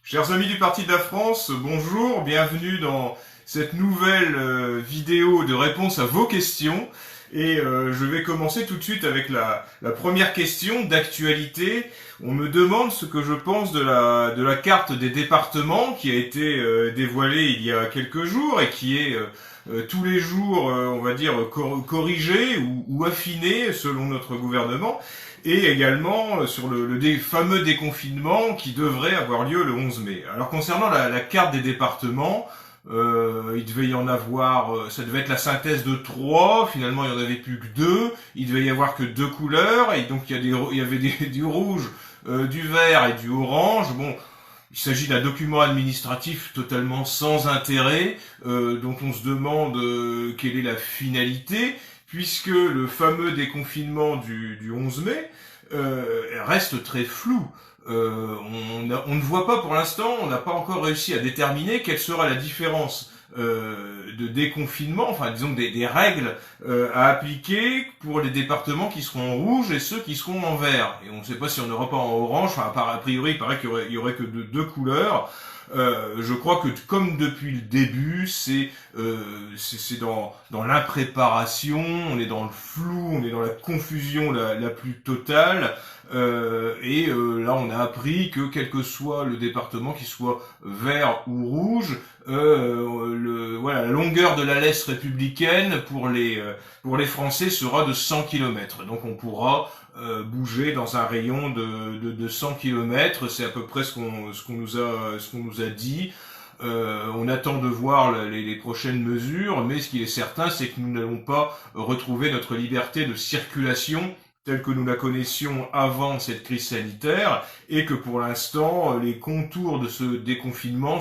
Chers amis du Parti de la France, bonjour, bienvenue dans cette nouvelle vidéo de réponse à vos questions. Et je vais commencer tout de suite avec la première question d'actualité. On me demande ce que je pense de la carte des départements qui a été dévoilée il y a quelques jours et qui est tous les jours, on va dire, corrigée ou affinée selon notre gouvernement. Et également sur le fameux déconfinement qui devrait avoir lieu le 11 mai. Alors concernant la carte des départements, il devait y en avoir, ça devait être la synthèse de 3, finalement il n'y en avait plus que 2, il devait y avoir que 2 couleurs, et donc il y avait du rouge, du vert et du orange. Bon, il s'agit d'un document administratif totalement sans intérêt, dont on se demande quelle est la finalité, puisque le fameux déconfinement du 11 mai reste très flou. On ne voit pas pour l'instant, on n'a pas encore réussi à déterminer quelle sera la différence de déconfinement, enfin disons des règles à appliquer pour les départements qui seront en rouge et ceux qui seront en vert. Et on ne sait pas si on n'aura pas en orange, enfin a priori il paraît qu'il y aurait que deux couleurs. Je crois que comme depuis le début, c'est dans l'impréparation, on est dans le flou, on est dans la confusion la plus totale. Là, on a appris que quel que soit le département, qu'il soit vert ou rouge, la longueur de la laisse républicaine pour les Français sera de 100 km. Donc on pourra bouger dans un rayon de 100 km, c'est à peu près ce qu'on nous a dit. On attend de voir les prochaines mesures, mais ce qui est certain, c'est que nous n'allons pas retrouver notre liberté de circulation telle que nous la connaissions avant cette crise sanitaire, et que pour l'instant, les contours de ce déconfinement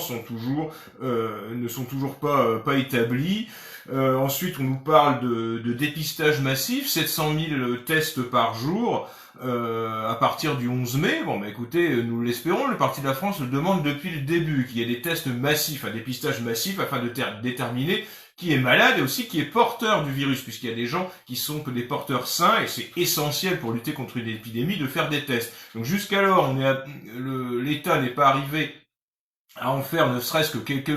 ne sont toujours pas établis. Ensuite, on nous parle de dépistage massif, 700 000 tests par jour à partir du 11 mai. Bon, bah écoutez, nous l'espérons, le Parti de la France le demande depuis le début, qu'il y ait des tests massifs, un dépistage massif, afin de déterminer qui est malade et aussi qui est porteur du virus, puisqu'il y a des gens qui sont que des porteurs sains, et c'est essentiel pour lutter contre une épidémie de faire des tests. Donc jusqu'alors, l'État n'est pas arrivé à en faire ne serait-ce que quelques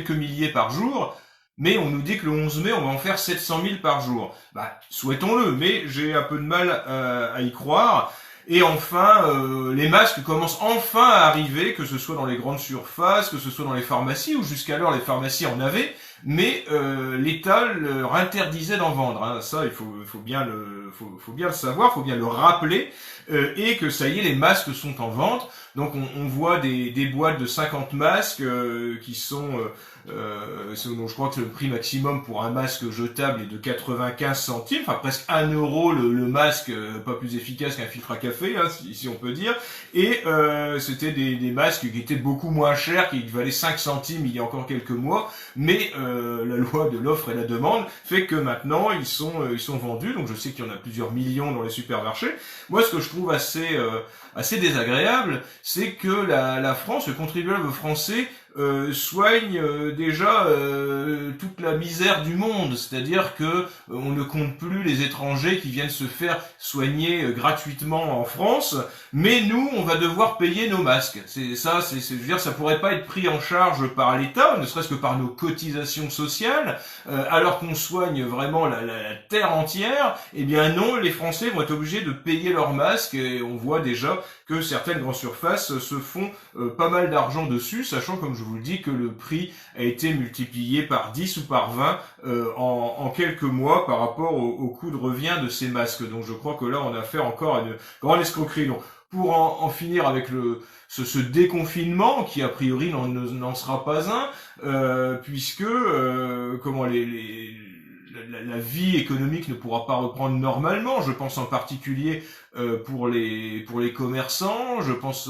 milliers par jour, mais on nous dit que le 11 mai, on va en faire 700 000 par jour. Bah, souhaitons-le, mais j'ai un peu de mal à y croire. Et enfin, les masques commencent enfin à arriver, que ce soit dans les grandes surfaces, que ce soit dans les pharmacies, où jusqu'alors les pharmacies en avaient, mais l'État leur interdisait d'en vendre. Hein. Ça, il faut bien le savoir, faut bien le rappeler, et que ça y est, les masques sont en vente. Donc on voit des boîtes de 50 masques qui sont donc je crois que le prix maximum pour un masque jetable est de 95 centimes, enfin presque 1 euro le masque, pas plus efficace qu'un filtre à café, hein, si on peut dire. Et c'était des masques qui étaient beaucoup moins chers, qui valaient 5 centimes il y a encore quelques mois, mais la loi de l'offre et la demande fait que maintenant ils sont vendus. Donc je sais qu'il y en a plusieurs millions dans les supermarchés. Moi, ce que je trouve assez désagréable, c'est que la France, le contribuable français, soigne déjà toute la misère du monde, c'est-à-dire que on ne compte plus les étrangers qui viennent se faire soigner gratuitement en France, mais nous on va devoir payer nos masques. Je veux dire, ça pourrait pas être pris en charge par l'État, ne serait-ce que par nos cotisations sociales, alors qu'on soigne vraiment la terre entière. Eh bien non, les Français vont être obligés de payer leurs masques, et on voit déjà que certaines grandes surfaces se font pas mal d'argent dessus, sachant, comme je vous le dis, que le prix a été multiplié par 10 ou par 20 en quelques mois par rapport au coût de revient de ces masques. Donc je crois que là on a affaire encore à une grande escroquerie. Donc, pour en finir avec ce déconfinement, qui a priori n'en sera pas un, puisque la vie économique ne pourra pas reprendre normalement. Je pense en particulier pour les commerçants, je pense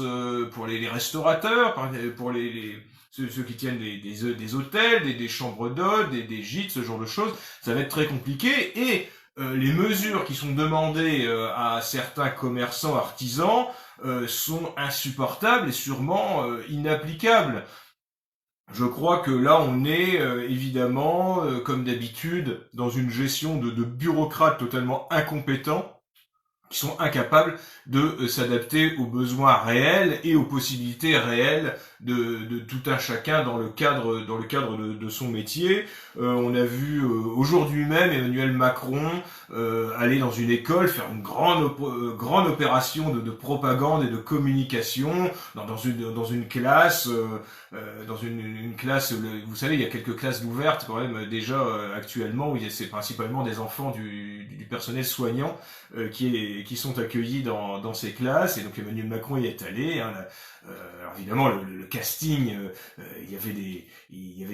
pour les restaurateurs, pour ceux qui tiennent des hôtels, des chambres d'hôtes, des gîtes, ce genre de choses. Ça va être très compliqué, et les mesures qui sont demandées à certains commerçants, artisans, sont insupportables et sûrement inapplicables. Je crois que là, on est évidemment, comme d'habitude, dans une gestion de bureaucrates totalement incompétents, qui sont incapables de s'adapter aux besoins réels et aux possibilités réelles de tout un chacun dans le cadre de son métier. On a vu aujourd'hui même Emmanuel Macron aller dans une école faire une grande opération de propagande et de communication dans une classe une classe. Vous savez, il y a quelques classes ouvertes quand même déjà actuellement où c'est principalement des enfants du personnel soignant qui sont accueillis dans ces classes, et donc Emmanuel Macron y est allé. Alors évidemment le casting, il y avait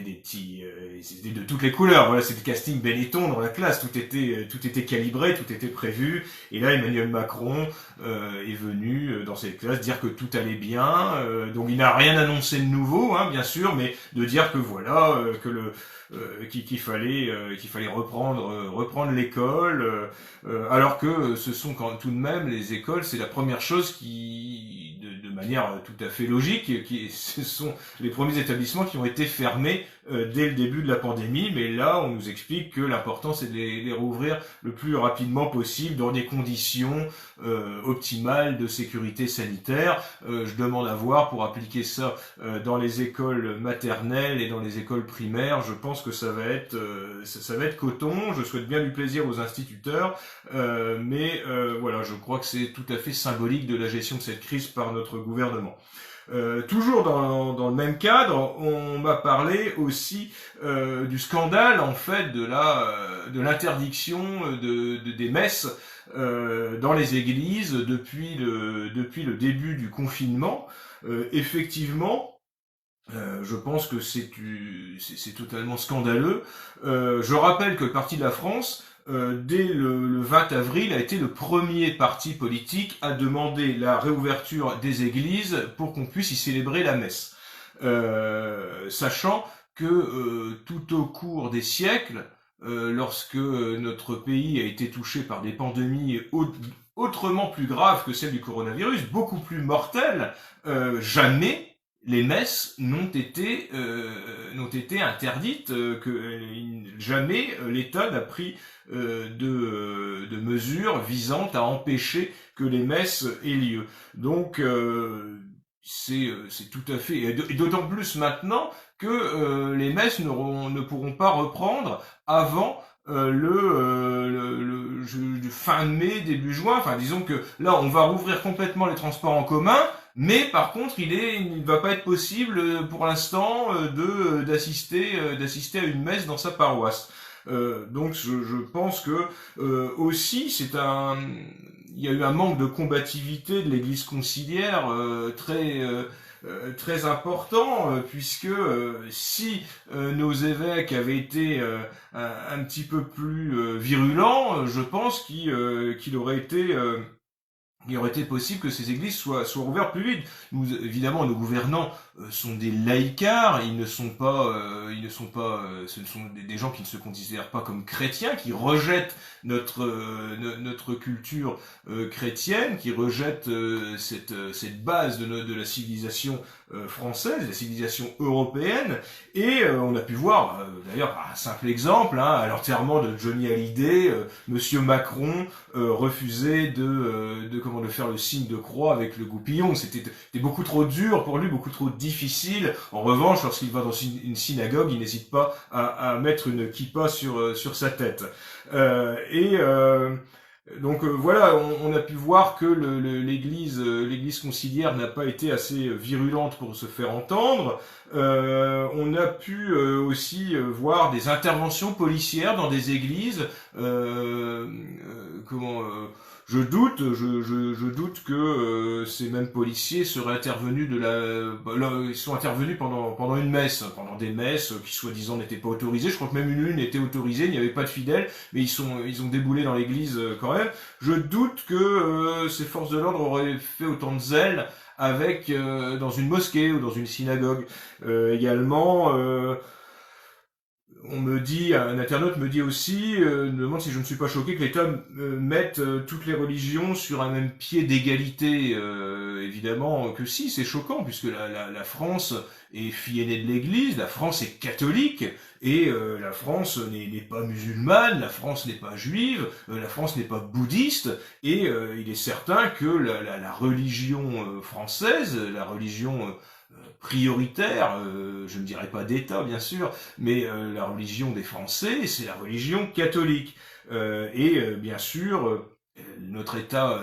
des petits, c'était de toutes les couleurs. Voilà, c'était le casting Benetton dans la classe. Tout était calibré, tout était prévu. Et là, Emmanuel Macron est venu dans cette classe dire que tout allait bien. Donc il n'a rien annoncé de nouveau, bien sûr, mais de dire que voilà, qu'il fallait reprendre l'école, alors que ce sont tout de même les écoles, c'est la première chose de manière tout à fait logique, ce sont les premiers établissements qui ont été fermés dès le début de la pandémie. Mais là, on nous explique que l'important c'est de les rouvrir le plus rapidement possible dans des conditions optimales de sécurité sanitaire. Je demande à voir pour appliquer ça dans les écoles maternelles et dans les écoles primaires. Je pense que ça va être coton. Je souhaite bien du plaisir aux instituteurs, mais voilà, je crois que c'est tout à fait symbolique de la gestion de cette crise par notre gouvernement. Toujours dans le même cadre, on m'a parlé aussi du scandale en fait de l'interdiction des messes dans les églises depuis le début du confinement. Effectivement, je pense que c'est totalement scandaleux. Je rappelle que le Parti de la France, dès le 20 avril, a été le premier parti politique à demander la réouverture des églises pour qu'on puisse y célébrer la messe. Sachant que tout au cours des siècles, lorsque notre pays a été touché par des pandémies autrement plus graves que celle du coronavirus, beaucoup plus mortelles, jamais les messes n'ont été interdites, jamais l'État n'a pris de mesures visant à empêcher que les messes aient lieu. Donc c'est tout à fait, et d'autant plus maintenant que les messes ne pourront pas reprendre avant le fin mai, début juin. Enfin, disons que là, on va rouvrir complètement les transports en commun, mais par contre, il ne va pas être possible pour l'instant d'assister à une messe dans sa paroisse. Donc, je pense que aussi, il y a eu un manque de combativité de l'Église conciliaire très important, puisque si nos évêques avaient été un petit peu plus virulents, je pense qu'il aurait été possible que ces églises soient ouvertes plus vite. Évidemment, nos gouvernants sont des laïcards, ce sont des gens qui ne se considèrent pas comme chrétiens, qui rejettent notre culture chrétienne, qui rejettent cette base de la civilisation française, de la civilisation européenne. Et on a pu voir, d'ailleurs, par un simple exemple, à l'enterrement de Johnny Hallyday, Monsieur Macron refusait de faire le signe de croix avec le goupillon. C'était beaucoup trop dur pour lui, beaucoup trop difficile. En revanche, lorsqu'il va dans une synagogue, il n'hésite pas à mettre une kippa sur sa tête. Donc voilà, on a pu voir que l'Église conciliaire n'a pas été assez virulente pour se faire entendre. On a pu aussi voir des interventions policières dans des églises. Je doute que ces mêmes policiers seraient intervenus ils sont intervenus pendant une messe, pendant des messes qui soi-disant n'étaient pas autorisées. Je crois que même une était autorisée, il n'y avait pas de fidèles, mais ils ont déboulé dans l'église quand même. Je doute que ces forces de l'ordre auraient fait autant de zèle dans une mosquée ou dans une synagogue. Également, on me dit, un internaute me dit aussi, me demande si je ne suis pas choqué que l'État mette toutes les religions sur un même pied d'égalité. Évidemment que si, c'est choquant, puisque la France est fille aînée de l'Église, la France est catholique, et la France n'est pas musulmane, la France n'est pas juive, la France n'est pas bouddhiste, et il est certain que la religion française, la religion prioritaire, je ne dirais pas d'État bien sûr, mais la religion des Français, c'est la religion catholique. Bien sûr, notre État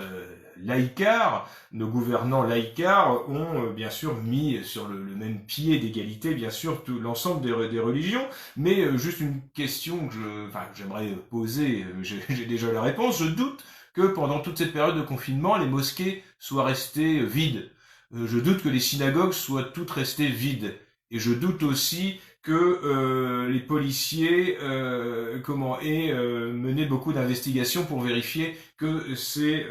laïcard, nos gouvernants laïcards ont bien sûr mis sur le même pied d'égalité, bien sûr, tout l'ensemble des religions, mais juste une question que j'aimerais poser, j'ai déjà la réponse, je doute que pendant toute cette période de confinement, les mosquées soient restées vides. Je doute que les synagogues soient toutes restées vides. Et je doute aussi que les policiers aient mené beaucoup d'investigations pour vérifier que ces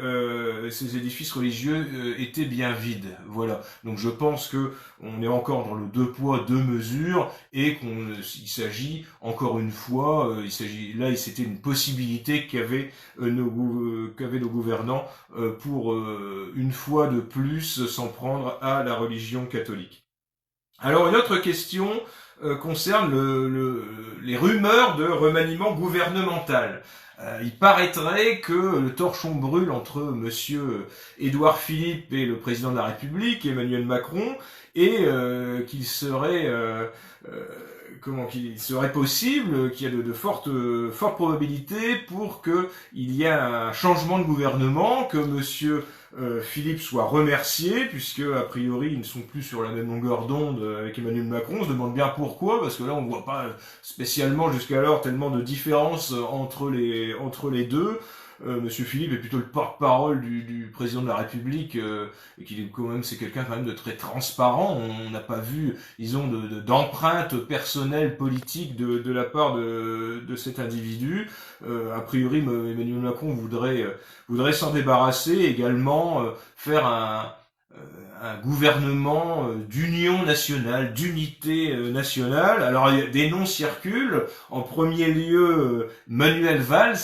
édifices religieux étaient bien vides. Voilà. Donc je pense que on est encore dans le deux poids deux mesures et il s'agit encore une fois, c'était une possibilité qu'avaient nos gouvernants pour une fois de plus s'en prendre à la religion catholique. Alors une autre question concerne les rumeurs de remaniement gouvernemental. Il paraîtrait que le torchon brûle entre monsieur Édouard Philippe et le président de la République, Emmanuel Macron, et qu'il serait possible qu'il y ait de fortes probabilités pour qu'il y ait un changement de gouvernement, que monsieur Philippe soit remercié, puisque a priori ils ne sont plus sur la même longueur d'onde avec Emmanuel Macron. On se demande bien pourquoi, parce que là on ne voit pas spécialement jusqu'alors tellement de différence entre les deux. Monsieur Philippe est plutôt le porte-parole du président de la République, et qu'il est quand même, c'est quelqu'un quand même de très transparent. On n'a pas vu, disons, d'empreinte personnelle politique de la part de cet individu. A priori, Emmanuel Macron voudrait s'en débarrasser, également faire un gouvernement d'union nationale, d'unité nationale. Alors des noms circulent. En premier lieu, Manuel Valls,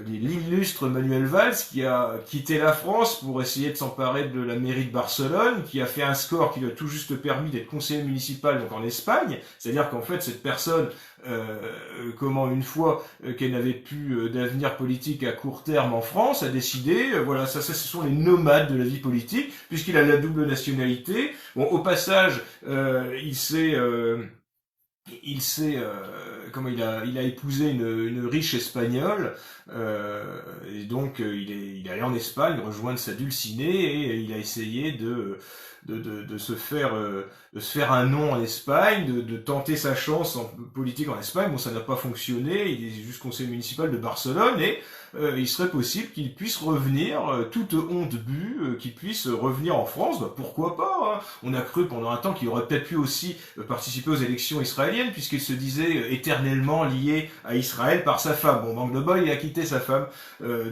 l'illustre Manuel Valls, qui a quitté la France pour essayer de s'emparer de la mairie de Barcelone, qui a fait un score qui lui a tout juste permis d'être conseiller municipal donc en Espagne. C'est-à-dire qu'en fait cette personne, une fois qu'elle n'avait plus d'avenir politique à court terme en France, a décidé, ça ce sont les nomades de la vie politique, puisqu'il a la double nationalité. Bon, au passage, il a épousé une riche espagnole, et donc il est allé en Espagne rejoindre sa dulcinée, et il a essayé de se faire un nom en Espagne, de tenter sa chance en politique en Espagne. Bon, ça n'a pas fonctionné, il est juste conseiller municipal de Barcelone, et il serait possible qu'il puisse revenir, toute honte bue, qu'il puisse revenir en France. Pourquoi pas, hein. On a cru pendant un temps qu'il aurait peut-être pu aussi participer aux élections israéliennes, puisqu'il se disait éternellement lié à Israël par sa femme. Bon, manque de bol, il a quitté sa femme,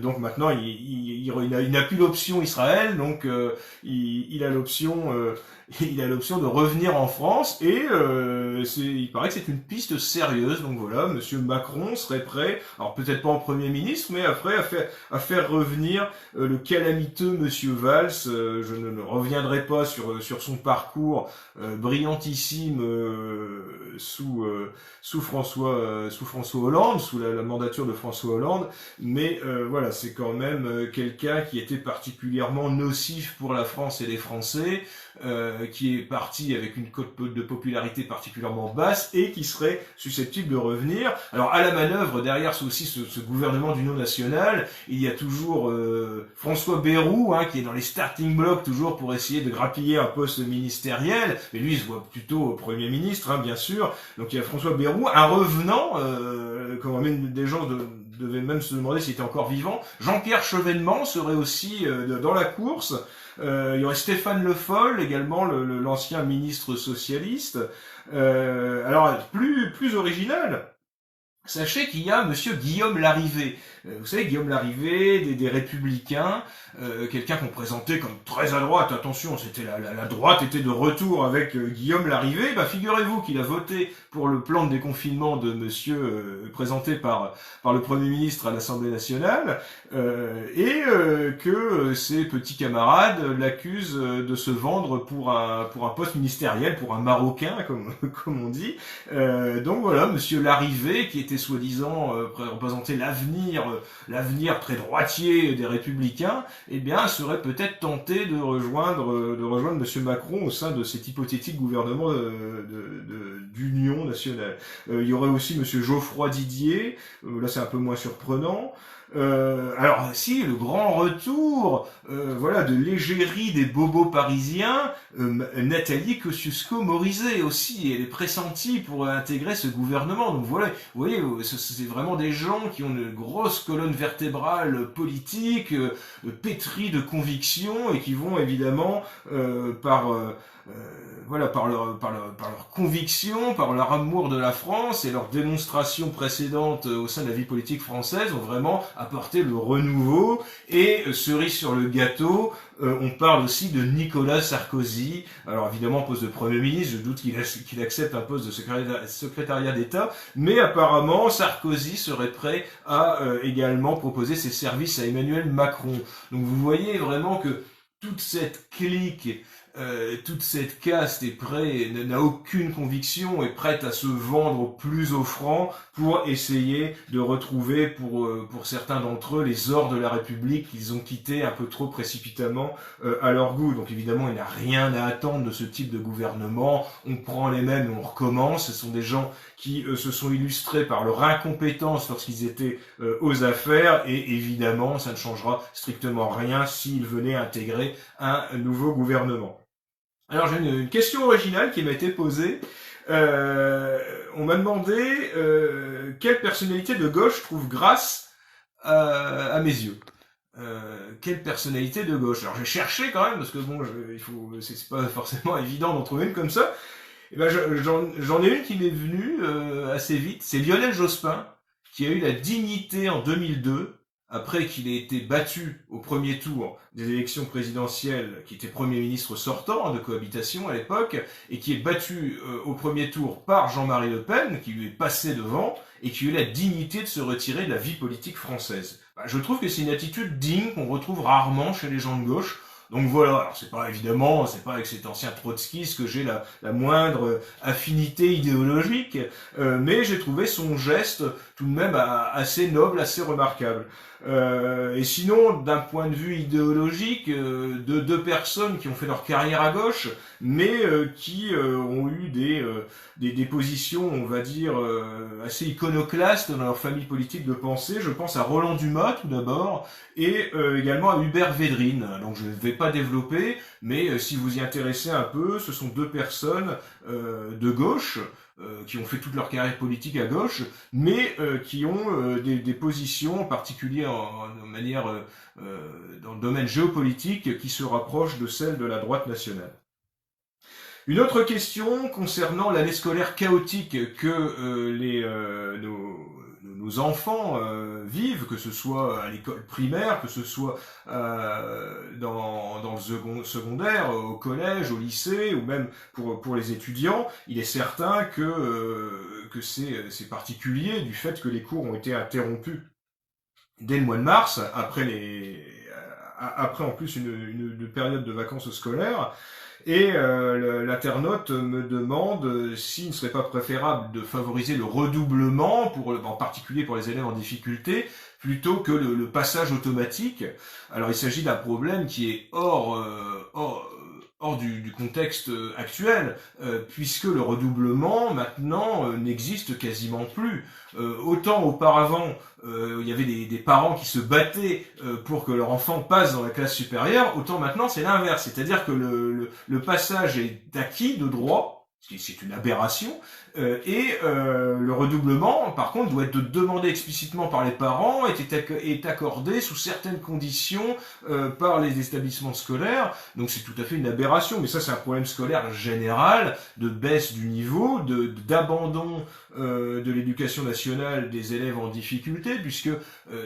donc maintenant il n'a plus l'option Israël, donc il a l'option de revenir en France, et il paraît que c'est une piste sérieuse. Donc voilà, monsieur Macron serait prêt, alors peut-être pas en Premier ministre, mais après à faire revenir le calamiteux monsieur Valls. Je ne reviendrai pas sur son parcours brillantissime sous François Hollande, sous la mandature de François Hollande, mais voilà, c'est quand même quelqu'un qui était particulièrement nocif pour la France et les Français, qui est parti avec une cote de popularité particulièrement basse et qui serait susceptible de revenir. Alors à la manœuvre, derrière ce gouvernement d'union nationale, il y a toujours François Bayrou, hein, qui est dans les starting blocks toujours pour essayer de grappiller un poste ministériel, mais lui il se voit plutôt Premier ministre, hein, bien sûr. Donc il y a François Bayrou, un revenant, même des gens devaient même se demander s'il était encore vivant. Jean-Pierre Chevènement serait aussi dans la course. Il y aurait Stéphane Le Foll, également l'ancien ministre socialiste. Alors plus original, sachez qu'il y a monsieur Guillaume Larrivé. Vous savez, Guillaume Larrivé, des Républicains, quelqu'un qu'on présentait comme très à droite. Attention, c'était la droite était de retour avec Guillaume Larrivé. Bah, figurez-vous qu'il a voté pour le plan de déconfinement de monsieur présenté par le Premier ministre à l'Assemblée nationale, et que ses petits camarades l'accusent de se vendre pour un poste ministériel, pour un Marocain, comme on dit. Donc voilà, monsieur Larrivé, qui était soi-disant représenter l'avenir très droitier des Républicains, eh bien, serait peut-être tenté de rejoindre monsieur Macron au sein de cet hypothétique gouvernement d'union nationale. Il y aurait aussi monsieur Geoffroy Didier, là c'est un peu moins surprenant. Alors si, le grand retour voilà, de l'égérie des bobos parisiens, Nathalie Kosciusko-Morizet aussi, elle est pressentie pour intégrer ce gouvernement. Donc voilà, vous voyez, c'est vraiment des gens qui ont une grosse colonne vertébrale politique, pétrie de convictions, et qui vont évidemment voilà, par leur conviction, par leur amour de la France et leur démonstration précédente au sein de la vie politique française, ont vraiment apporté le renouveau. Et cerise sur le gâteau, on parle aussi de Nicolas Sarkozy. Alors évidemment, poste de Premier ministre, je doute qu'il accepte un poste de secrétariat d'État, mais apparemment Sarkozy serait prêt à également proposer ses services à Emmanuel Macron. Donc vous voyez vraiment que toute cette clique, toute cette caste n'a aucune conviction, est prête à se vendre au plus offrant pour essayer de retrouver pour certains d'entre eux les ors de la République qu'ils ont quittés un peu trop précipitamment à leur goût. Donc évidemment, il n'y a rien à attendre de ce type de gouvernement. On prend les mêmes et on recommence. Ce sont des gens qui se sont illustrés par leur incompétence lorsqu'ils étaient aux affaires, et évidemment, ça ne changera strictement rien s'ils venaient intégrer un nouveau gouvernement. Alors j'ai une question originale qui m'a été posée. On m'a demandé quelle personnalité de gauche trouve grâce à mes yeux. Quelle personnalité de gauche? Alors j'ai cherché quand même, parce que bon, c'est pas forcément évident d'en trouver une comme ça. Et ben j'en ai une qui m'est venue assez vite. C'est Lionel Jospin, qui a eu la dignité en 2002, après qu'il ait été battu au premier tour des élections présidentielles, qui était Premier ministre sortant de cohabitation à l'époque, et qui est battu au premier tour par Jean-Marie Le Pen, qui lui est passé devant, et qui a eu la dignité de se retirer de la vie politique française. Je trouve que c'est une attitude digne qu'on retrouve rarement chez les gens de gauche. Donc voilà, alors c'est pas avec cet ancien trotskiste que j'ai la moindre affinité idéologique, mais j'ai trouvé son geste tout de même assez noble, assez remarquable. Et sinon, d'un point de vue idéologique, de deux personnes qui ont fait leur carrière à gauche, mais qui ont eu des positions, on va dire, assez iconoclastes dans leur famille politique de pensée. Je pense à Roland Dumas tout d'abord, et également à Hubert Védrine. Donc je ne vais pas développer, mais si vous y intéressez un peu, ce sont deux personnes de gauche, qui ont fait toute leur carrière politique à gauche, mais qui ont des positions, en particulier dans le domaine géopolitique, qui se rapprochent de celles de la droite nationale. Une autre question concernant l'année scolaire chaotique que nos enfants vivent, que ce soit à l'école primaire, que ce soit dans le secondaire, au collège, au lycée, ou même pour les étudiants. Il est certain que c'est particulier du fait que les cours ont été interrompus dès le mois de mars, après en plus une période de vacances scolaires. Et l'internaute me demande s'il ne serait pas préférable de favoriser le redoublement, en particulier pour les élèves en difficulté, plutôt que le passage automatique. Alors il s'agit d'un problème qui est hors du contexte actuel, puisque le redoublement maintenant n'existe quasiment plus. Autant auparavant, il y avait des parents qui se battaient pour que leur enfant passe dans la classe supérieure, autant maintenant c'est l'inverse, c'est-à-dire que le passage est acquis de droit, c'est une aberration, le redoublement, par contre, doit être demandé explicitement par les parents, est accordé sous certaines conditions par les établissements scolaires, donc c'est tout à fait une aberration, mais ça c'est un problème scolaire général, de baisse du niveau, d'abandon de l'éducation nationale des élèves en difficulté, puisque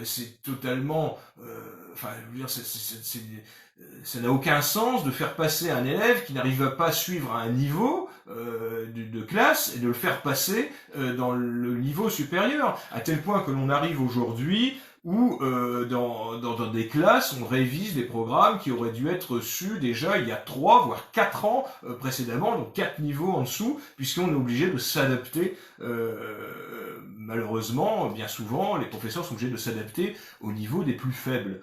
c'est totalement... Enfin, je veux dire, ça n'a aucun sens de faire passer un élève qui n'arrive pas à suivre à un niveau de classe et de le faire passer dans le niveau supérieur, à tel point que l'on arrive aujourd'hui où dans des classes, on révise des programmes qui auraient dû être reçus déjà il y a 3 voire 4 ans précédemment, donc 4 niveaux en dessous, puisqu'on est obligé de s'adapter. Malheureusement, bien souvent, les professeurs sont obligés de s'adapter au niveau des plus faibles.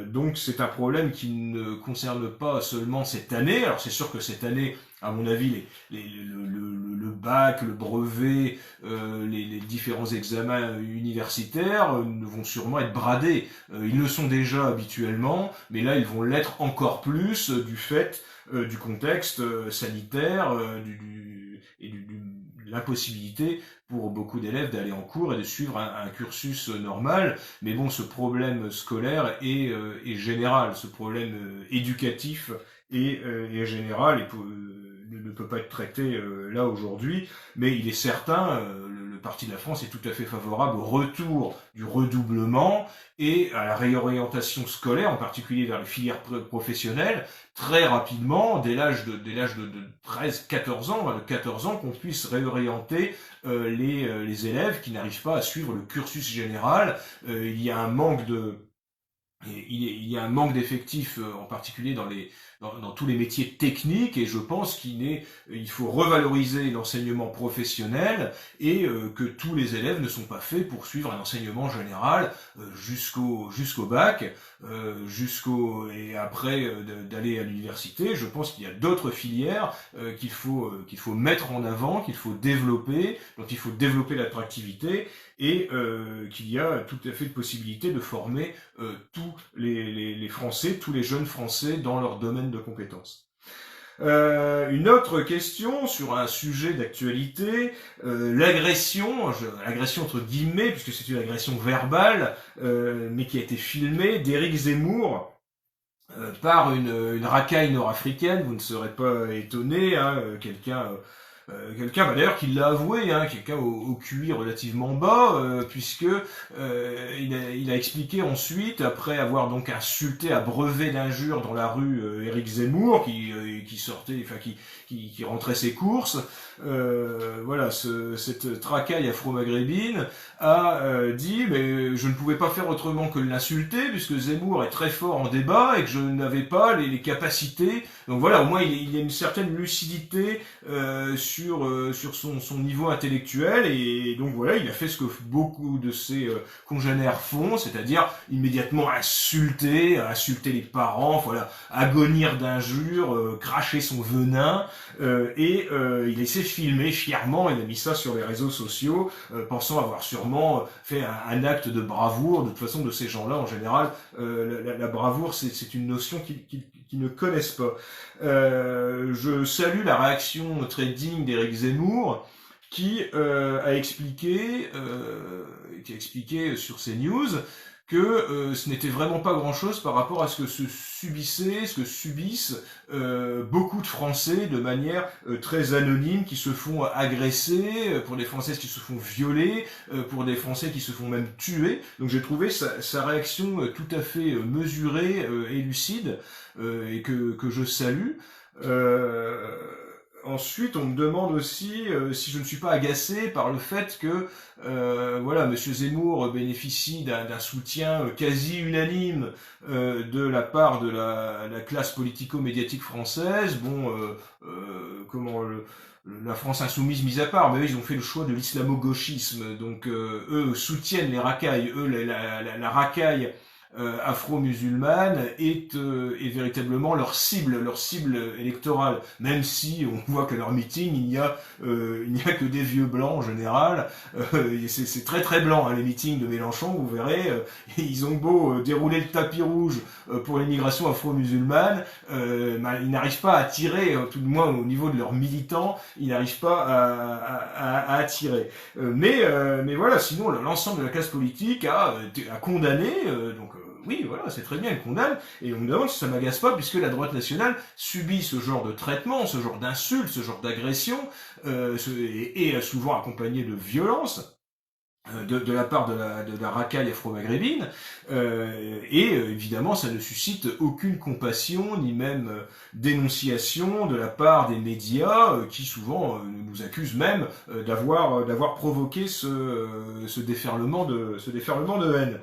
Donc c'est un problème qui ne concerne pas seulement cette année. Alors c'est sûr que cette année, à mon avis, le bac, le brevet, les différents examens universitaires vont sûrement être bradés. Ils le sont déjà habituellement, mais là ils vont l'être encore plus du fait du contexte sanitaire et de l'impossibilité pour beaucoup d'élèves d'aller en cours et de suivre un cursus normal. Mais bon, ce problème scolaire est général, ce problème éducatif est général et ne peut pas être traité là aujourd'hui, mais il est certain, le Parti de la France est tout à fait favorable au retour du redoublement et à la réorientation scolaire, en particulier vers les filières professionnelles, très rapidement, dès l'âge de 13-14 ans, de 14 ans, qu'on puisse réorienter les élèves qui n'arrivent pas à suivre le cursus général. Il y a un manque d'effectifs, en particulier dans tous les métiers techniques, et je pense qu'il faut revaloriser l'enseignement professionnel et que tous les élèves ne sont pas faits pour suivre un enseignement général jusqu'au bac, et après d'aller à l'université. Je pense qu'il y a d'autres filières qu'il faut mettre en avant, qu'il faut développer, dont il faut développer l'attractivité, et qu'il y a tout à fait de possibilité de former tous les Français, tous les jeunes Français dans leur domaine de compétences. Une autre question sur un sujet d'actualité, l'agression entre guillemets, puisque c'est une agression verbale, mais qui a été filmée, d'Éric Zemmour par une racaille nord-africaine. Vous ne serez pas étonné, hein, quelqu'un d'ailleurs qui l'a avoué, hein, quelqu'un au QI relativement bas, puisque il a expliqué ensuite, après avoir donc insulté, abreuvé d'injures dans la rue Éric Zemmour, qui sortait, enfin qui rentrait ses courses, voilà, cette tracaille afro-maghrébine a dit mais je ne pouvais pas faire autrement que de l'insulter, puisque Zemmour est très fort en débat et que je n'avais pas les capacités. Donc voilà, au moins il y a une certaine lucidité sur son niveau intellectuel, et donc voilà, il a fait ce que beaucoup de ses congénères font, c'est-à-dire immédiatement insulter les parents, voilà, agonir d'injures, cracher son venin, et il s'est filmé fièrement, il a mis ça sur les réseaux sociaux, pensant avoir sûrement fait un acte de bravoure. De toute façon, de ces gens-là, en général, la bravoure, c'est une notion qu'ils ne connaissent pas. Je salue la réaction très digne d'Éric Zemmour, qui a expliqué sur CNews que ce n'était vraiment pas grand-chose par rapport à ce que subissent beaucoup de Français de manière très anonyme, qui se font agresser, pour des Françaises qui se font violer, pour des Français qui se font même tuer. Donc j'ai trouvé sa réaction tout à fait mesurée et lucide, et que je salue. Ensuite, on me demande aussi si je ne suis pas agacé par le fait que voilà, Monsieur Zemmour bénéficie d'un soutien quasi unanime de la part de la classe politico-médiatique française. Bon, la France insoumise mise à part, mais eux, ils ont fait le choix de l'islamo-gauchisme. Donc eux soutiennent les racailles. Eux, la racaille afro-musulmane est véritablement leur cible électorale. Même si on voit que leur meeting, il n'y a que des vieux blancs en général. C'est très très blanc, hein, les meetings de Mélenchon, vous verrez. Ils ont beau dérouler le tapis rouge pour l'immigration afro-musulmane, ils n'arrivent pas à attirer, tout du moins au niveau de leurs militants, ils n'arrivent pas à attirer. Mais voilà, sinon l'ensemble de la classe politique a condamné, oui, voilà, c'est très bien, elle condamne, et on me demande si ça m'agace pas, puisque la droite nationale subit ce genre de traitement, ce genre d'insultes, ce genre d'agression, et souvent accompagné de violence, de la part de la racaille afro-maghrébine, et évidemment ça ne suscite aucune compassion ni même dénonciation de la part des médias qui souvent nous accusent même d'avoir provoqué ce déferlement de haine.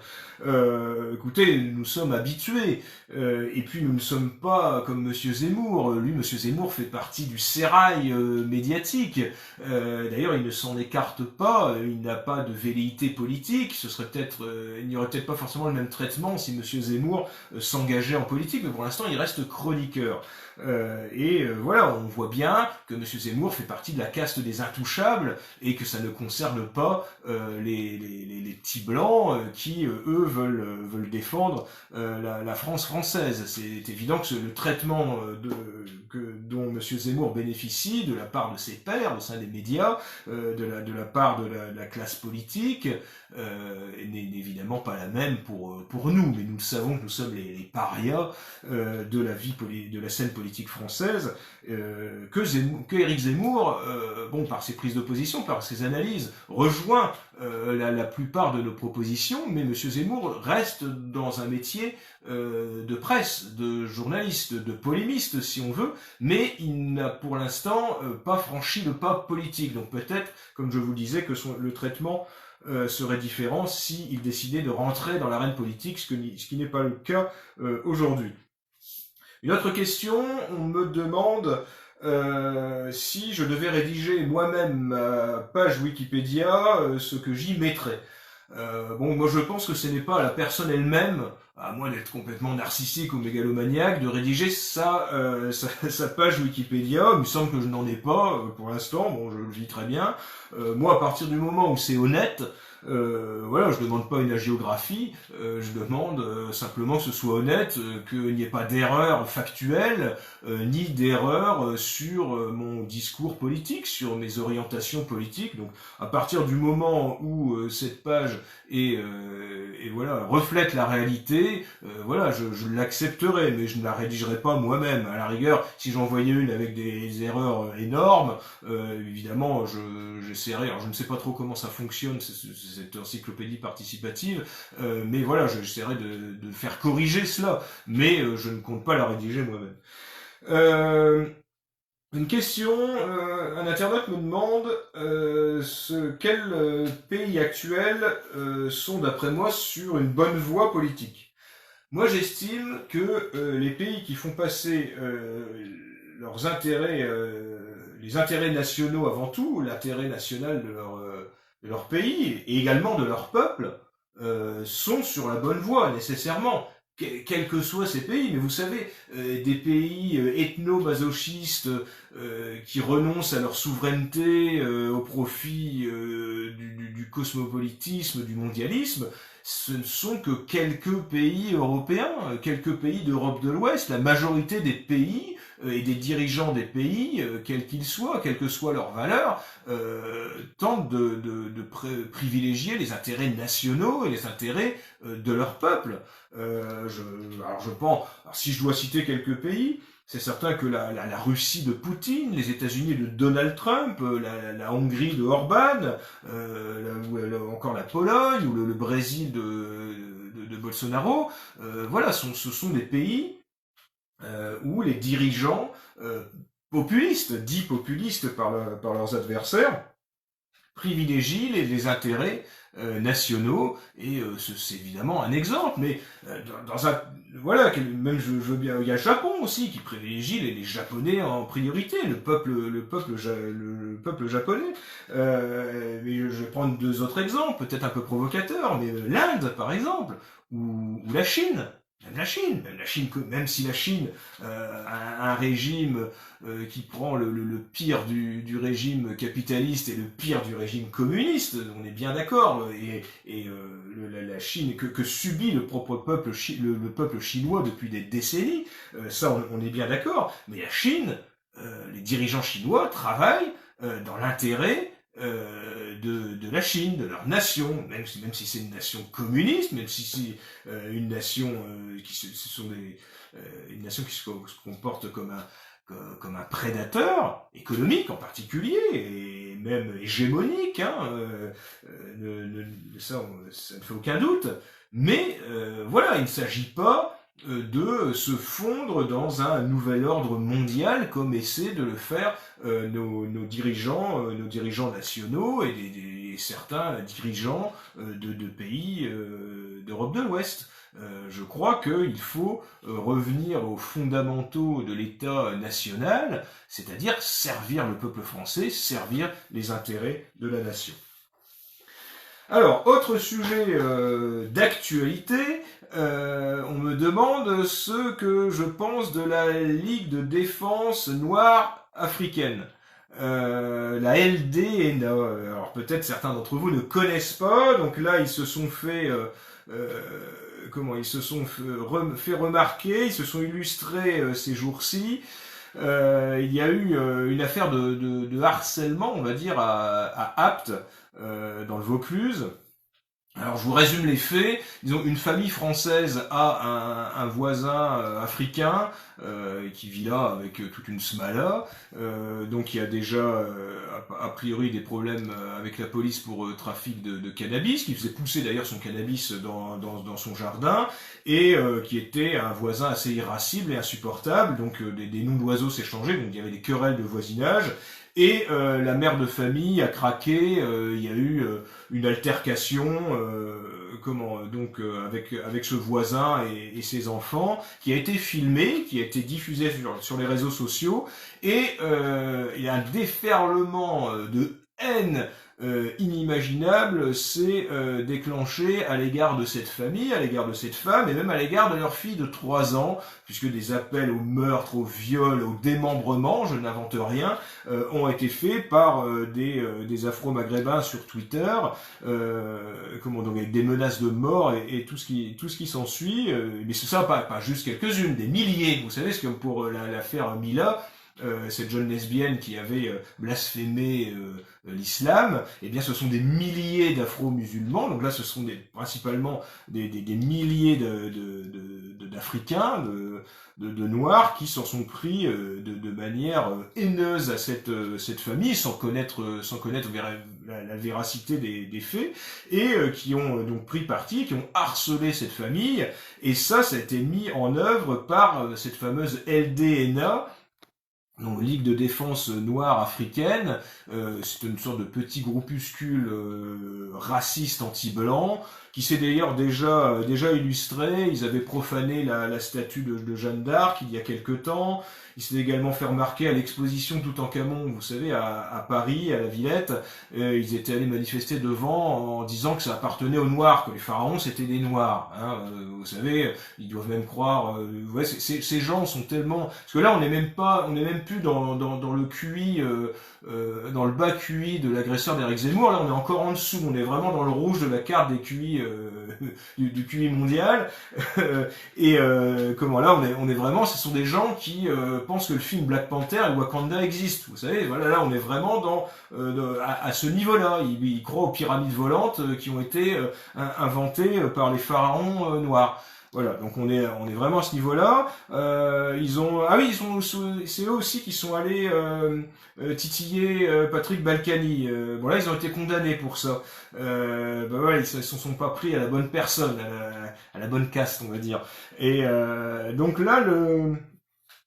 Écoutez, nous sommes habitués, et puis nous ne sommes pas comme Monsieur Zemmour. Lui, Monsieur Zemmour fait partie du sérail médiatique. D'ailleurs, il ne s'en écarte pas. Il n'a pas de velléité politique. Il n'y aurait peut-être pas forcément le même traitement si Monsieur Zemmour s'engageait en politique, mais pour l'instant, il reste chroniqueur. Voilà, on voit bien que Monsieur Zemmour fait partie de la caste des intouchables et que ça ne concerne pas les petits blancs qui, eux, veulent défendre la France française. C'est évident que le traitement dont Monsieur Zemmour bénéficie de la part de ses pairs au sein des médias, de la part de la classe politique, n'est évidemment pas la même pour nous, mais nous le savons que nous sommes les parias de la scène politique française, que Éric Zemmour, par ses prises d'opposition, par ses analyses, rejoint la plupart de nos propositions, mais Monsieur Zemmour reste dans un métier de presse, de journaliste, de polémiste si on veut, mais il n'a pour l'instant pas franchi le pas politique. Donc peut-être, comme je vous le disais, que le traitement serait différent s'il décidait de rentrer dans l'arène politique, ce qui n'est pas le cas aujourd'hui. Une autre question, on me demande si je devais rédiger moi-même ma page Wikipédia, ce que j'y mettrais. Moi je pense que ce n'est pas à la personne elle-même, à moins d'être complètement narcissique ou mégalomaniaque, de rédiger sa page Wikipédia. Il me semble que je n'en ai pas pour l'instant, je le vis très bien. Moi, à partir du moment où c'est honnête, je demande pas une hagiographie, je demande simplement que ce soit honnête, qu'il n'y ait pas d'erreur factuelle, ni d'erreur sur mon discours politique, sur mes orientations politiques. Donc, à partir du moment où cette page reflète la réalité, je l'accepterai, mais je ne la rédigerai pas moi-même. À la rigueur, si j'en voyais une avec des erreurs énormes, évidemment, j'essaierai. Alors, je ne sais pas trop comment ça fonctionne, cette encyclopédie participative, mais voilà, j'essaierai de faire corriger cela, mais je ne compte pas la rédiger moi-même. Une question, un internaute me demande quels pays actuels sont d'après moi sur une bonne voie politique. Moi j'estime que les pays qui font passer leurs intérêts, les intérêts nationaux avant tout, l'intérêt national de leur pays et également de leur peuple, sont sur la bonne voie nécessairement. Quels que soient ces pays, mais vous savez, des pays ethno-masochistes qui renoncent à leur souveraineté au profit du cosmopolitisme, du mondialisme, ce ne sont que quelques pays européens, quelques pays d'Europe de l'Ouest. La majorité des pays et des dirigeants des pays, quels qu'ils soient, quelles que soient leurs valeurs, tentent de privilégier les intérêts nationaux et les intérêts de leur peuple. Je pense, si je dois citer quelques pays, c'est certain que la Russie de Poutine, les États-Unis de Donald Trump, la Hongrie de Orban, encore la Pologne ou le Brésil de Bolsonaro, ce sont des pays où les dirigeants populistes, dits populistes par leurs adversaires, privilégie les intérêts nationaux, et c'est évidemment un exemple, mais dans un voilà, même je veux bien, il y a le Japon aussi qui privilégie les Japonais en priorité, le peuple japonais. Mais je vais prendre deux autres exemples, peut-être un peu provocateurs, mais l'Inde par exemple, ou la Chine. Même si la Chine a un régime qui prend le pire du régime capitaliste et le pire du régime communiste, on est bien d'accord, la Chine que subit le propre peuple, le peuple chinois depuis des décennies, ça on est bien d'accord, mais la Chine, les dirigeants chinois travaillent dans l'intérêt de la Chine, de leur nation, même si c'est une nation communiste, même si c'est une nation une nation qui se comporte comme un prédateur économique en particulier, et même hégémonique, hein, ça ne fait aucun doute. Mais voilà, il ne s'agit pas de se fondre dans un nouvel ordre mondial comme essaient de le faire nos dirigeants nationaux et certains dirigeants de pays d'Europe de l'Ouest. Je crois qu'il faut revenir aux fondamentaux de l'État national, c'est-à-dire servir le peuple français, servir les intérêts de la nation. Alors, autre sujet d'actualité, on me demande ce que je pense de la Ligue de défense noire africaine. La LDNA. Alors peut-être certains d'entre vous ne connaissent pas, donc là ils se sont fait fait remarquer, ils se sont illustrés ces jours-ci. Il y a eu une affaire de harcèlement, on va dire, à Apt, dans le Vaucluse. Alors je vous résume les faits. Disons, une famille française a un voisin africain qui vit là avec toute une smala. Donc il y a déjà a priori des problèmes avec la police pour trafic de cannabis, qui faisait pousser d'ailleurs son cannabis dans son jardin, et qui était un voisin assez irascible et insupportable. Donc des noms d'oiseaux s'échangeaient, donc il y avait des querelles de voisinage. Et la mère de famille a craqué, il y a eu une altercation avec ce voisin et ses enfants, qui a été filmée, qui a été diffusée sur les réseaux sociaux, et il y a un déferlement de haine inimaginable s'est déclenché à l'égard de cette famille, à l'égard de cette femme, et même à l'égard de leur fille de 3 ans, puisque des appels au meurtre, au viol, au démembrement, je n'invente rien, ont été faits par des Afro-Maghrébins sur Twitter, donc avec des menaces de mort et tout ce qui s'ensuit. Mais c'est ça, pas juste quelques-unes, des milliers. Vous savez, c'est comme pour l'affaire Mila. Cette jeune lesbienne qui avait blasphémé l'islam, eh bien ce sont des milliers d'afro-musulmans, donc là ce sont principalement des milliers d'Africains, de Noirs qui s'en sont pris de manière haineuse à cette famille, sans connaître la véracité des faits, et qui ont donc pris parti, qui ont harcelé cette famille, et ça a été mis en œuvre par cette fameuse LDNA, donc Ligue de défense noire africaine. C'est une sorte de petit groupuscule raciste anti-blanc qui s'est d'ailleurs déjà illustré. Ils avaient profané la statue de Jeanne d'Arc il y a quelque temps. Ils s'étaient également fait remarquer à l'exposition Toutankhamon, vous savez, à Paris, à la Villette. Ils étaient allés manifester devant en disant que ça appartenait aux Noirs, que les pharaons c'était des Noirs. Hein. Vous savez, ils doivent même croire. Ces gens sont tellement, parce que là on n'est même plus dans le QI, dans le bas QI de l'agresseur d'Éric Zemmour. Là on est encore en dessous. On est vraiment dans le rouge de la carte des QI du QI mondial. Là on est vraiment, ce sont des gens qui pensent que le film Black Panther et Wakanda existent. Vous savez, voilà, là on est vraiment à ce niveau-là. Ils croient aux pyramides volantes qui ont été inventées par les pharaons noirs. Voilà, donc on est vraiment à ce niveau-là. C'est eux aussi qui sont allés titiller Patrick Balkany. Bon là, ils ont été condamnés pour ça. Ils se sont pas pris à la bonne personne, à la bonne caste, on va dire. Et donc là,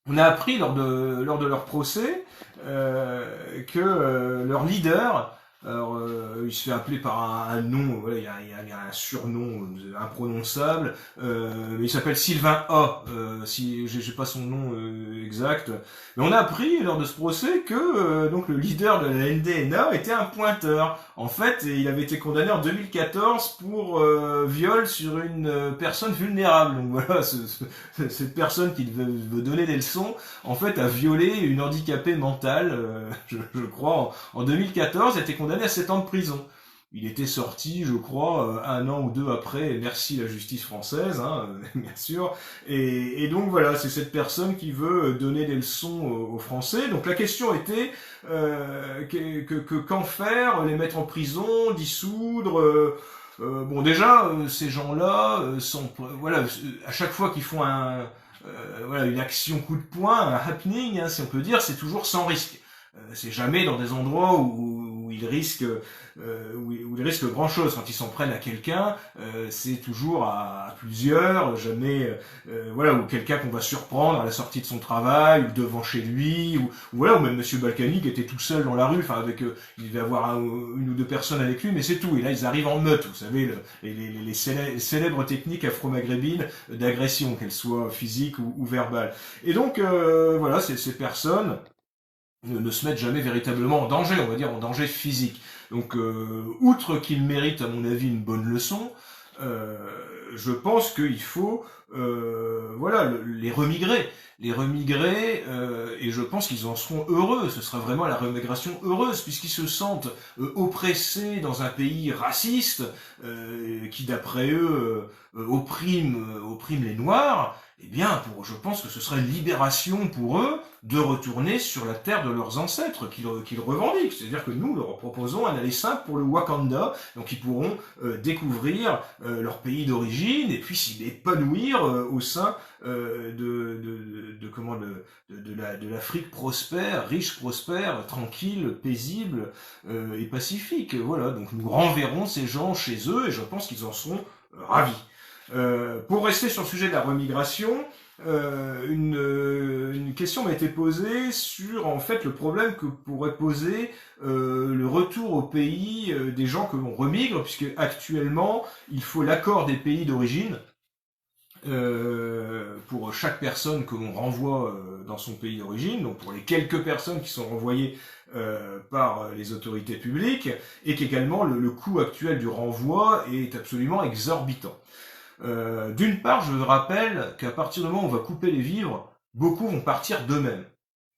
on a appris lors de leur procès que leur leader Alors, il se fait appeler par un nom, voilà, il y a un surnom imprononçable. Il s'appelle Sylvain A. Si j'ai pas son nom exact. Mais on a appris lors de ce procès que donc le leader de la NDNA était un pointeur. En fait, il avait été condamné en 2014 pour viol sur une personne vulnérable. Donc voilà, cette personne qui veut donner des leçons, en fait, a violé une handicapée mentale, je crois, en 2014, a été condamné à 7 ans de prison. Il était sorti, je crois, 1 an ou 2 après, merci la justice française, hein, bien sûr. Et donc voilà, c'est cette personne qui veut donner des leçons aux Français. Donc la question était qu'en faire, les mettre en prison, dissoudre. Bon déjà, ces gens-là sont, voilà, à chaque fois qu'ils font voilà, une action coup de poing, un happening, hein, si on peut dire, c'est toujours sans risque. C'est jamais dans des endroits où ils risquent où ils risquent grand chose. Quand ils s'en prennent à quelqu'un, c'est toujours à plusieurs, jamais voilà, ou quelqu'un qu'on va surprendre à la sortie de son travail ou devant chez lui, ou voilà, ou même Monsieur Balkany qui était tout seul dans la rue, enfin avec il devait avoir une ou deux personnes avec lui, mais c'est tout. Et là ils arrivent en meute, vous savez, les célèbres techniques afro-maghrébines d'agression, qu'elles soient physiques ou verbales. Et donc voilà, ces personnes ne se mettent jamais véritablement en danger, on va dire en danger physique. Donc, outre qu'ils méritent, à mon avis, une bonne leçon, je pense qu'il faut, voilà, les remigrer. Les remigrer, et je pense qu'ils en seront heureux. Ce sera vraiment la remigration heureuse, puisqu'ils se sentent oppressés dans un pays raciste, qui, d'après eux, opprime les Noirs. Eh bien, je pense que ce serait une libération pour eux de retourner sur la terre de leurs ancêtres qu'ils revendiquent. C'est-à-dire que nous leur proposons un aller simple pour le Wakanda, donc ils pourront découvrir leur pays d'origine et puis s'y épanouir au sein de l'Afrique prospère, riche, prospère, tranquille, paisible et pacifique. Voilà, donc nous renverrons ces gens chez eux et je pense qu'ils en seront ravis. Pour rester sur le sujet de la remigration, une question m'a été posée sur en fait le problème que pourrait poser le retour au pays des gens que l'on remigre, puisque actuellement il faut l'accord des pays d'origine pour chaque personne que l'on renvoie dans son pays d'origine, donc pour les quelques personnes qui sont renvoyées par les autorités publiques, et qu'également le coût actuel du renvoi est absolument exorbitant. D'une part, je rappelle qu'à partir du moment où on va couper les vivres, beaucoup vont partir d'eux-mêmes.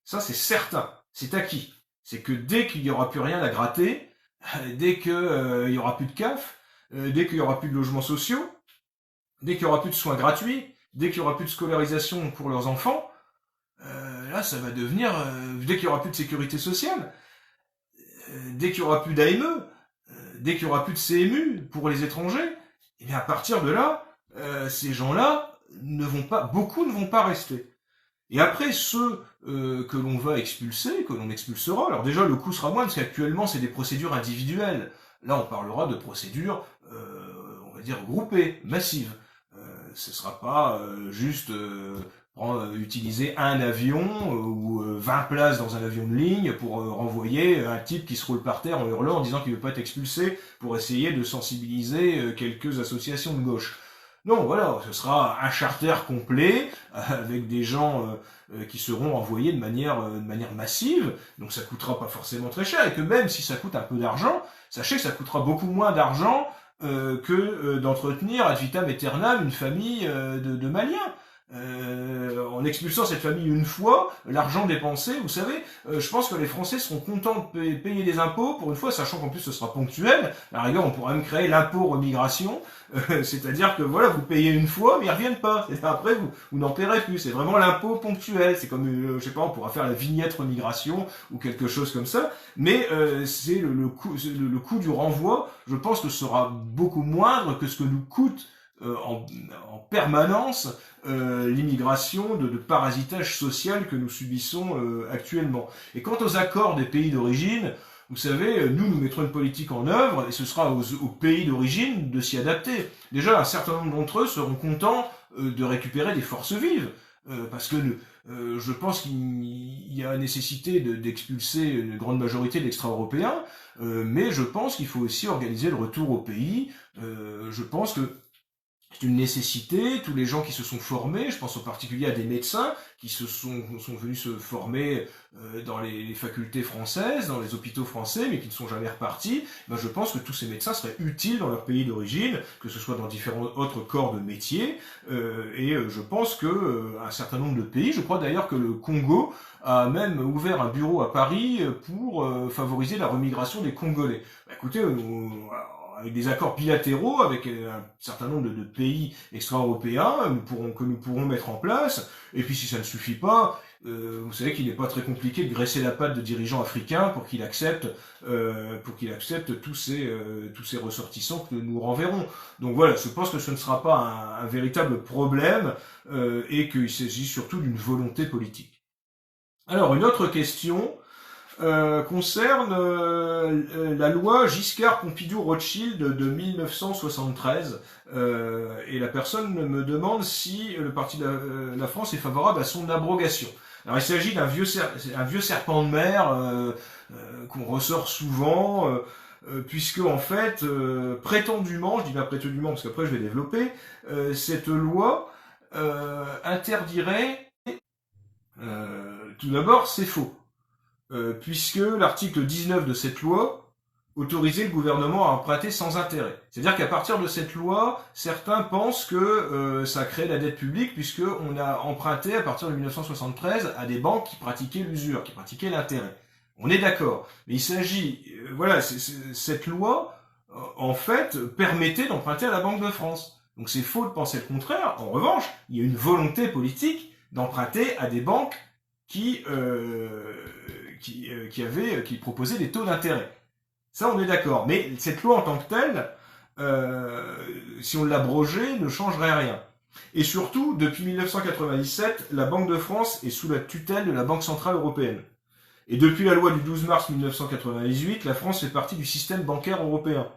Ça, c'est certain, c'est acquis. C'est que dès qu'il n'y aura plus rien à gratter, dès qu'il y aura plus de CAF, dès qu'il y aura plus de logements sociaux, dès qu'il y aura plus de soins gratuits, dès qu'il y aura plus de scolarisation pour leurs enfants, là, ça va devenir... dès qu'il y aura plus de sécurité sociale, dès qu'il y aura plus d'AME, dès qu'il y aura plus de CMU pour les étrangers, et bien à partir de là, ces gens-là beaucoup ne vont pas rester. Et après, ceux que l'on va expulser, que l'on expulsera, alors déjà le coût sera moindre, parce qu'actuellement c'est des procédures individuelles. Là on parlera de procédures, on va dire, groupées, massives. Ce sera pas juste utiliser un avion ou 20 places dans un avion de ligne pour renvoyer un type qui se roule par terre en hurlant en disant qu'il veut pas être expulsé pour essayer de sensibiliser quelques associations de gauche. Non, voilà, ce sera un charter complet avec des gens qui seront envoyés de manière massive, donc ça coûtera pas forcément très cher, et que même si ça coûte un peu d'argent, sachez que ça coûtera beaucoup moins d'argent que d'entretenir ad vitam aeternam une famille de Maliens. En expulsant cette famille une fois, l'argent dépensé, vous savez, je pense que les Français seront contents de payer des impôts pour une fois, sachant qu'en plus ce sera ponctuel. À la rigueur, on pourra même créer l'impôt remigration, c'est-à-dire que voilà, vous payez une fois, mais ils reviennent pas. Et après, vous n'en paierez plus. C'est vraiment l'impôt ponctuel. C'est comme, je sais pas, on pourra faire la vignette remigration ou quelque chose comme ça. Mais c'est le coût du renvoi. Je pense que sera beaucoup moindre que ce que nous coûte en permanence l'immigration de parasitage social que nous subissons actuellement. Et quant aux accords des pays d'origine, vous savez, nous mettrons une politique en œuvre et ce sera aux pays d'origine de s'y adapter. Déjà, un certain nombre d'entre eux seront contents de récupérer des forces vives. parce que je pense qu'il y a nécessité d'expulser une grande majorité d'extra-européens, mais je pense qu'il faut aussi organiser le retour au pays. Je pense que c'est une nécessité. Tous les gens qui se sont formés, je pense en particulier à des médecins qui sont venus se former dans les facultés françaises, dans les hôpitaux français, mais qui ne sont jamais repartis. Ben, je pense que tous ces médecins seraient utiles dans leur pays d'origine, que ce soit dans différents autres corps de métier. Et je pense que un certain nombre de pays, je crois d'ailleurs que le Congo a même ouvert un bureau à Paris pour favoriser la remigration des Congolais. Ben, écoutez, avec des accords bilatéraux avec un certain nombre de pays extra-européens que nous pourrons mettre en place. Et puis si ça ne suffit pas, vous savez qu'il n'est pas très compliqué de graisser la patte de dirigeants africains pour qu'il accepte tous ces ressortissants que nous renverrons. Donc voilà, je pense que ce ne sera pas un véritable problème et qu'il s'agit surtout d'une volonté politique. Alors une autre question concerne la loi Giscard-Pompidou-Rothschild de 1973 et la personne me demande si le parti de la France est favorable à son abrogation. Alors il s'agit d'un vieux serpent de mer qu'on ressort souvent puisque en fait prétendument, je dis bien prétendument parce qu'après je vais développer, cette loi interdirait tout d'abord c'est faux. Puisque l'article 19 de cette loi autorisait le gouvernement à emprunter sans intérêt. C'est-à-dire qu'à partir de cette loi, certains pensent que ça crée la dette publique, puisqu'on a emprunté à partir de 1973 à des banques qui pratiquaient l'usure, qui pratiquaient l'intérêt. On est d'accord, mais il s'agit, cette loi, en fait, permettait d'emprunter à la Banque de France. Donc c'est faux de penser le contraire. En revanche, il y a une volonté politique d'emprunter à des banques qui proposaient des taux d'intérêt. Ça, on est d'accord. Mais cette loi en tant que telle, si on l'abrogeait, ne changerait rien. Et surtout, depuis 1997, la Banque de France est sous la tutelle de la Banque Centrale Européenne. Et depuis la loi du 12 mars 1998, la France fait partie du système bancaire européen.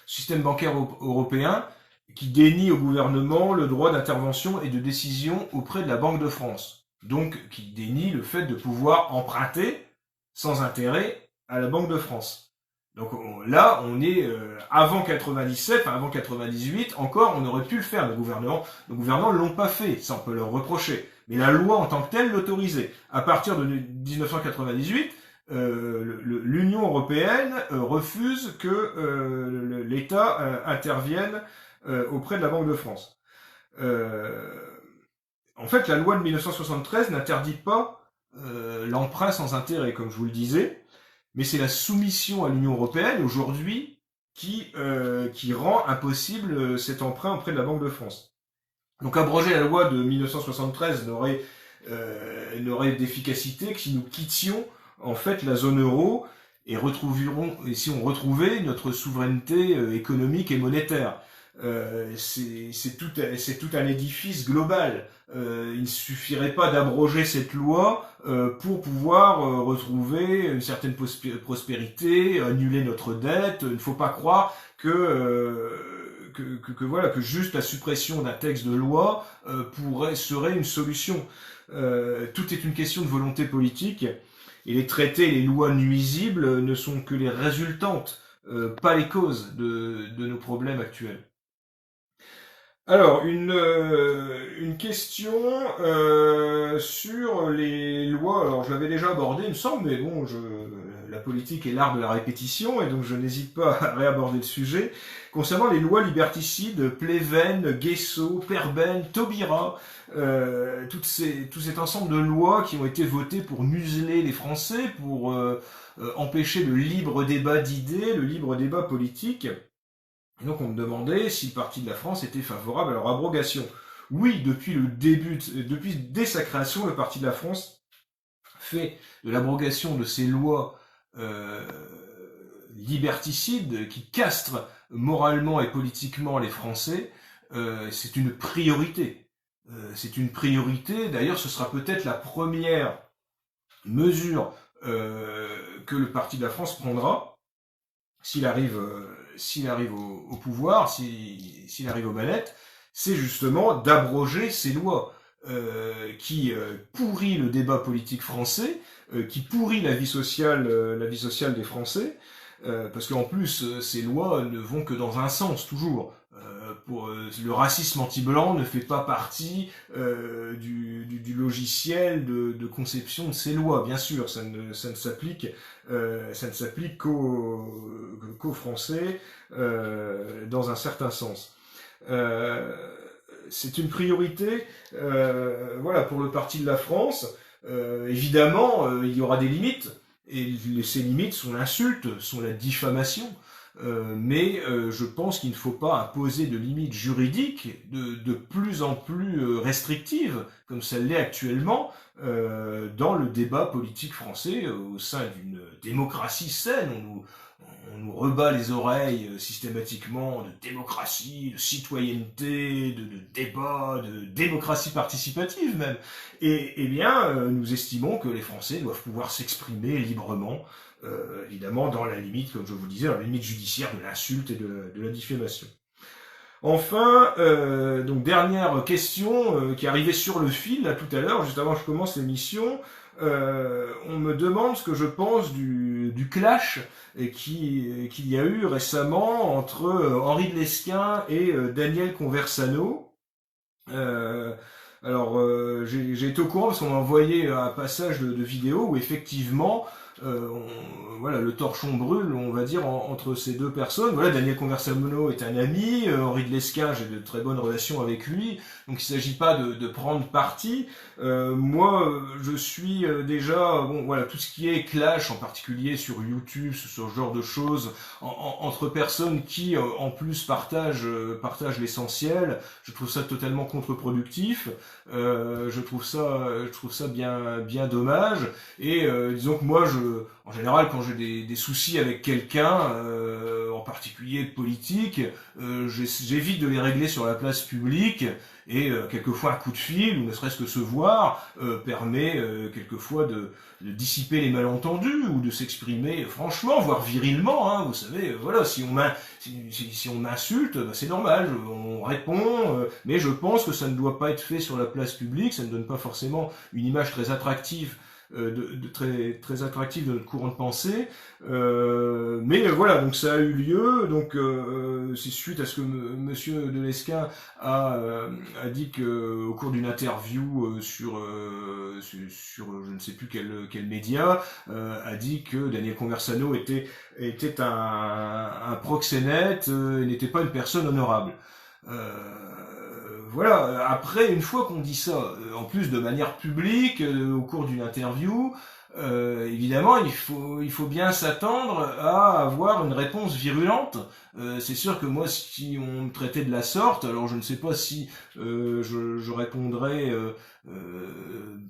Système bancaire européen qui dénie au gouvernement le droit d'intervention et de décision auprès de la Banque de France. Donc, qui dénie le fait de pouvoir emprunter sans intérêt à la Banque de France. Donc là, on est avant 97, enfin avant 98, encore, on aurait pu le faire. Nos gouvernants l'ont pas fait, ça on peut leur reprocher. Mais la loi en tant que telle l'autorisait. À partir de 1998, l'Union européenne refuse que l'État intervienne auprès de la Banque de France. En fait, la loi de 1973 n'interdit pas l'emprunt sans intérêt, comme je vous le disais, mais c'est la soumission à l'Union européenne aujourd'hui qui rend impossible cet emprunt auprès de la Banque de France. Donc abroger la loi de 1973 n'aurait d'efficacité que si nous quittions en fait la zone euro et si on retrouvait notre souveraineté économique et monétaire. C'est tout un édifice global. Il ne suffirait pas d'abroger cette loi pour pouvoir retrouver une certaine prospérité, annuler notre dette. Il ne faut pas croire que juste la suppression d'un texte de loi serait une solution. Tout est une question de volonté politique et les traités, les lois nuisibles ne sont que les résultantes, pas les causes de nos problèmes actuels. Alors, une question sur les lois. Alors, je l'avais déjà abordé, il me semble, mais bon, la politique est l'art de la répétition, et donc je n'hésite pas à réaborder le sujet. Concernant les lois liberticides, Pleven, Guesso, Perben, Taubira, tout cet ensemble de lois qui ont été votées pour museler les Français, pour empêcher le libre débat d'idées, le libre débat politique. Et donc on me demandait si le parti de la France était favorable à leur abrogation. Oui, dès sa création, le parti de la France fait de l'abrogation de ces lois liberticides qui castrent moralement et politiquement les Français, c'est une priorité. D'ailleurs, ce sera peut-être la première mesure que le parti de la France prendra s'il arrive au pouvoir, s'il arrive aux manettes, c'est justement d'abroger ces lois. qui pourrit le débat politique français, qui pourrit la vie sociale des Français, parce qu'en plus, ces lois ne vont que dans un sens, toujours. Le racisme anti-blanc ne fait pas partie du logiciel de conception de ces lois, bien sûr, ça ne s'applique qu'aux Français dans un certain sens. C'est une priorité, voilà, pour le parti de la France. Évidemment, il y aura des limites, et ces limites sont l'insulte, sont la diffamation. Mais je pense qu'il ne faut pas imposer de limites juridiques de plus en plus restrictives, comme ça l'est actuellement, dans le débat politique français, au sein d'une démocratie saine. On nous rebat les oreilles systématiquement de démocratie, de citoyenneté, de débat, de démocratie participative même. Et eh bien, nous estimons que les Français doivent pouvoir s'exprimer librement, évidemment dans la limite, comme je vous le disais, dans la limite judiciaire de l'insulte et de la diffamation. Enfin, donc dernière question qui arrivait sur le fil là tout à l'heure, juste avant que je commence l'émission. On me demande ce que je pense du clash qu'il y a eu récemment entre Henri de Lesquen et Daniel Conversano. J'ai été au courant parce qu'on m'a envoyé un passage de vidéo où effectivement voilà, le torchon brûle, on va dire, entre ces deux personnes. Voilà, Daniel Conversano est un ami, Henri de Lesquen, j'ai de très bonnes relations avec lui, donc il ne s'agit pas de prendre parti. Moi, je suis déjà, bon, voilà, tout ce qui est clash, en particulier sur YouTube, ce genre de choses, entre personnes qui, en plus, partagent l'essentiel, je trouve ça totalement contre-productif. Je trouve ça bien dommage. Et disons que moi, en général, quand j'ai des soucis avec quelqu'un, en particulier politique, j'évite de les régler sur la place publique. Et quelquefois un coup de fil, ou ne serait-ce que se voir, permet quelquefois de dissiper les malentendus, ou de s'exprimer franchement, voire virilement, hein, vous savez, voilà, si on m'insulte, bah, c'est normal, on répond, mais je pense que ça ne doit pas être fait sur la place publique, ça ne donne pas forcément une image très attractive très attractif de notre courant de pensée, mais voilà, donc ça a eu lieu, donc c'est suite à ce que Monsieur de Lesquen a dit que au cours d'une interview sur je ne sais plus quel média, a dit que Daniel Conversano était un proxénète, n'était pas une personne honorable. Voilà, après, une fois qu'on dit ça, en plus de manière publique, au cours d'une interview, évidemment, il faut bien s'attendre à avoir une réponse virulente. C'est sûr que moi, si on me traitait de la sorte, alors je ne sais pas si je répondrais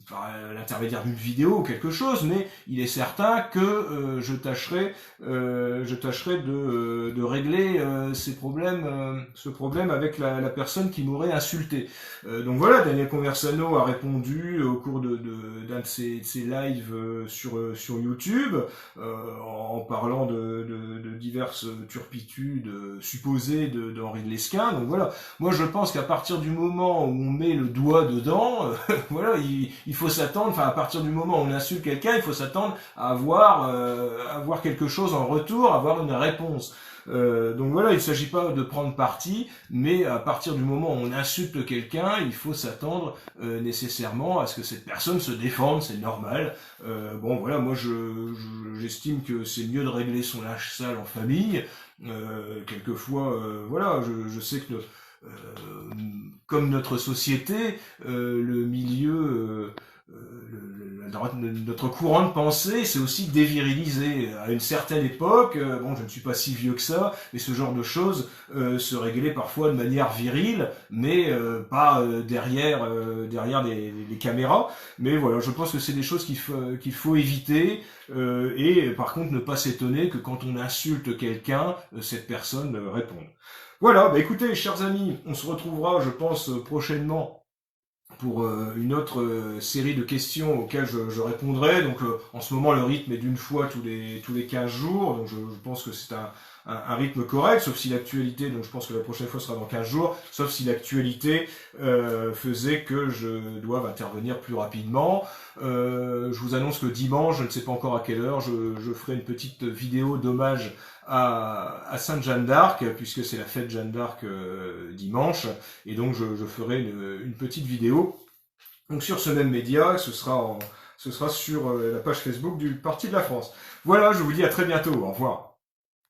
par l'intermédiaire d'une vidéo ou quelque chose, mais il est certain que je tâcherai de régler ce problème avec la personne qui m'aurait insulté. Donc voilà, Daniel Conversano a répondu au cours d'un de ses lives sur YouTube, en parlant de diverses turpitudes supposées d'Henri de Lesquen. Donc voilà, moi je pense qu'à partir du moment où on met le doigt dedans, voilà, il faut s'attendre, enfin à partir du moment où on insulte quelqu'un, il faut s'attendre à avoir quelque chose en retour, avoir une réponse. Donc voilà, il ne s'agit pas de prendre parti, mais à partir du moment où on insulte quelqu'un, il faut s'attendre nécessairement à ce que cette personne se défende, c'est normal. Bon voilà, moi j'estime que c'est mieux de régler son linge sale en famille. Quelquefois, voilà, je sais que comme notre société, le milieu, notre courant de pensée, c'est aussi dévirilisé. À une certaine époque, bon, je ne suis pas si vieux que ça, mais ce genre de choses se réglait parfois de manière virile, mais pas derrière les caméras. Mais voilà, je pense que c'est des choses qu'il faut éviter, et par contre ne pas s'étonner que quand on insulte quelqu'un, cette personne réponde. Voilà, bah écoutez, chers amis, on se retrouvera, je pense, prochainement pour une autre série de questions auxquelles je répondrai. Donc en ce moment, le rythme est d'une fois tous les 15 jours, donc je pense que c'est un rythme correct, sauf si l'actualité, donc je pense que la prochaine fois sera dans 15 jours, sauf si l'actualité faisait que je doive intervenir plus rapidement. Je vous annonce que dimanche, je ne sais pas encore à quelle heure, je ferai une petite vidéo d'hommage à Sainte Jeanne d'Arc, puisque c'est la fête Jeanne d'Arc dimanche, et donc je ferai une petite vidéo. Donc sur ce même média, ce sera sur la page Facebook du Parti de la France. Voilà, je vous dis à très bientôt, au revoir.